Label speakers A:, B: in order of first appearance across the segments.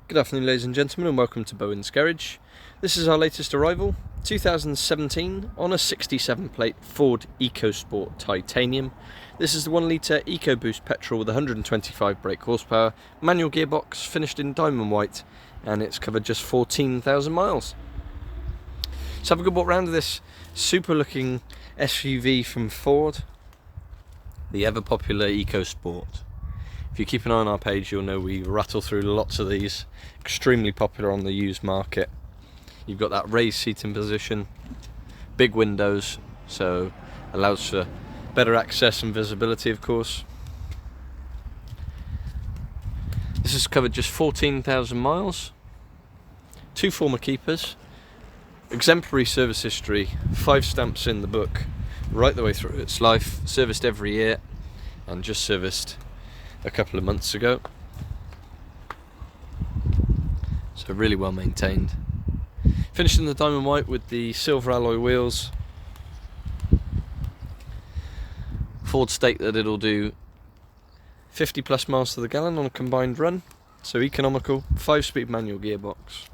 A: Good afternoon, ladies and gentlemen, and welcome to Bowen's Garage. This is our latest arrival, 2017 on a 67 plate Ford EcoSport Titanium. This is the 1 litre EcoBoost petrol with 125 brake horsepower, manual gearbox, finished in diamond white, and it's covered just 14,000 miles. Let's have a good walk round of this super looking SUV from Ford, the ever popular EcoSport. If you keep an eye on our page, you'll know we rattle through lots of these, extremely popular on the used market. You've got that raised seating position, big windows, so allows for better access and visibility, of course. This has covered just 14,000 miles, 2 former keepers, exemplary service history, 5 stamps in the book, right the way through its life, serviced every year, and just serviced a couple of months ago, so really well maintained. Finished in the diamond white with the silver alloy wheels. Ford state that it'll do 50 plus miles to the gallon on a combined run, so economical, 5-speed manual gearbox,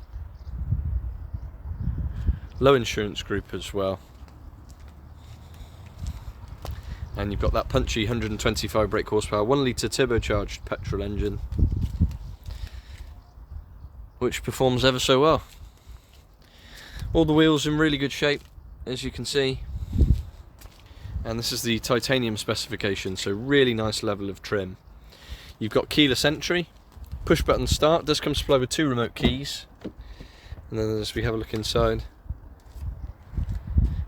A: low insurance group as well. And you've got that punchy 125 brake horsepower, 1 litre turbocharged petrol engine, which performs ever so well. All the wheels in really good shape, as you can see. And this is the titanium specification, so really nice level of trim. You've got keyless entry, push button start, does come supplied with 2 remote keys. And then as we have a look inside,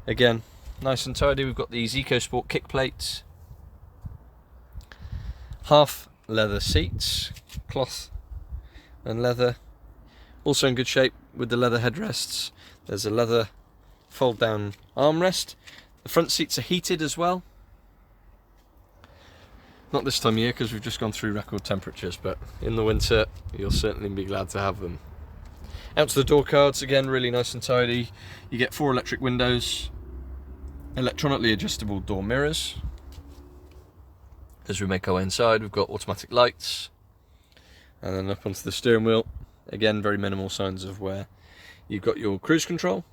A: again, nice and tidy. We've got these EcoSport kick plates, half leather seats, cloth and leather, also in good shape with the leather headrests. There's a leather fold down armrest. The front seats are heated as well. Not this time of year because we've just gone through record temperatures, but in the winter you'll certainly be glad to have them. Out to the door cards, again really nice and tidy. You get 4 electric windows, electronically adjustable door mirrors. As we make our way inside, we've got automatic lights, and then up onto the steering wheel, again very minimal signs of wear. You've got your cruise control,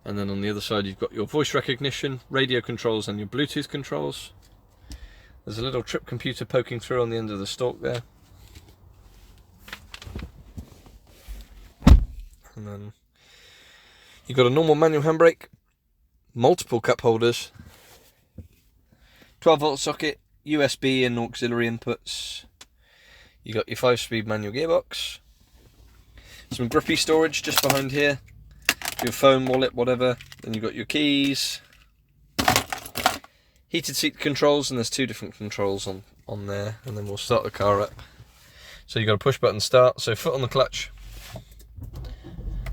A: and then on the other side you've got your voice recognition, radio controls and your Bluetooth controls. There's a little trip computer poking through on the end of the stalk there, and then you've got a normal manual handbrake, multiple cup holders, 12-volt socket, USB and auxiliary inputs. You got your 5-speed manual gearbox, some grippy storage just behind here, your phone, wallet, whatever. Then you've got your keys, heated seat controls, and there's 2 different controls on there. And then we'll start the car up. So you've got a push button start, so foot on the clutch,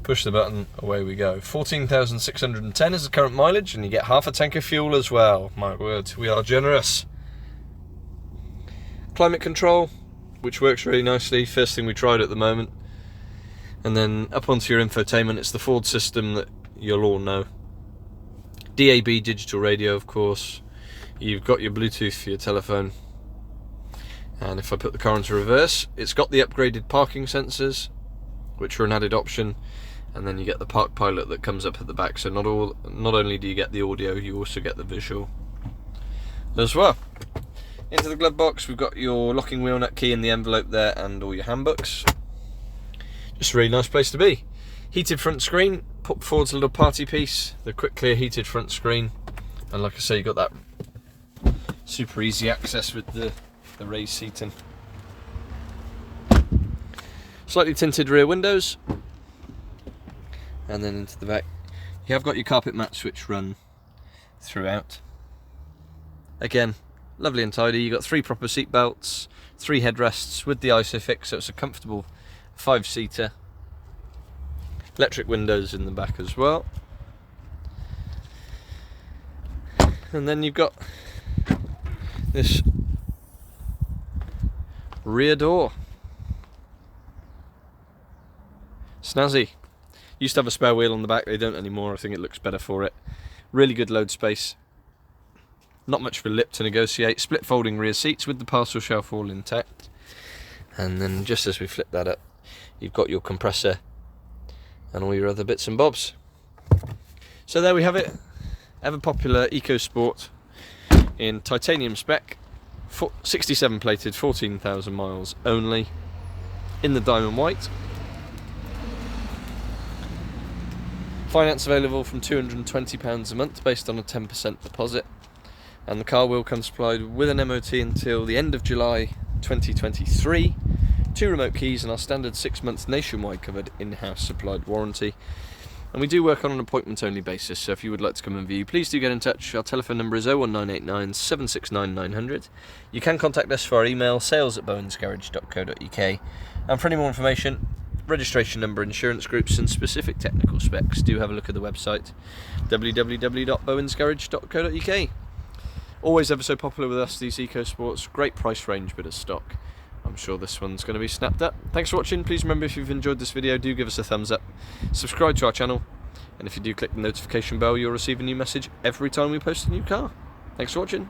A: push the button, away we go. 14,610 is the current mileage, and you get half a tank of fuel as well. My word, we are generous. Climate control, which works really nicely, first thing we tried at the moment. And then up onto your infotainment, it's the Ford system that you'll all know. DAB digital radio, of course. You've got your Bluetooth for your telephone. And if I put the car into reverse, it's got the upgraded parking sensors, which are an added option. And then you get the park pilot that comes up at the back, so not only do you get the audio, you also get the visual as well. Into the glove box, we've got your locking wheel nut key in the envelope there, and all your handbooks. Just a really nice place to be. Heated front screen, put Ford's little party piece, the quick clear heated front screen, and like I say, you got that super easy access with the raised seating. Slightly tinted rear windows. And then into the back, you have got your carpet mats which run throughout. Again, lovely and tidy. You've got 3 proper seat belts, 3 headrests with the ISOFIX, so it's a comfortable 5-seater. Electric windows in the back as well. And then you've got this rear door. Snazzy. Used to have a spare wheel on the back, they don't anymore. I think it looks better for it. Really good load space. Not much of a lip to negotiate. Split folding rear seats with the parcel shelf all intact. And then just as we flip that up, You've got your compressor and all your other bits and bobs. So there we have it, ever popular EcoSport in titanium spec, 67 plated, 14,000 miles only, in the diamond white. Finance available from £220 a month based on a 10% deposit, and the car will come supplied with an MOT until the end of July 2023, 2 remote keys, and our standard 6 months nationwide covered in-house supplied warranty. And we do work on an appointment only basis, so if you would like to come and view, please do get in touch. Our telephone number is 01989 769 900. You can contact us for our email, sales@bowensgarage.co.uk. And for any more information, registration number, insurance groups and specific technical specs, do have a look at the website, www.bowensgarage.co.uk. Always ever so popular with us, these EcoSports. Great price range, bit of stock. I'm sure this one's going to be snapped up. Thanks for watching. Please remember, if you've enjoyed this video, do give us a thumbs up, subscribe to our channel, and if you do click the notification bell, you'll receive a new message every time we post a new car. Thanks for watching.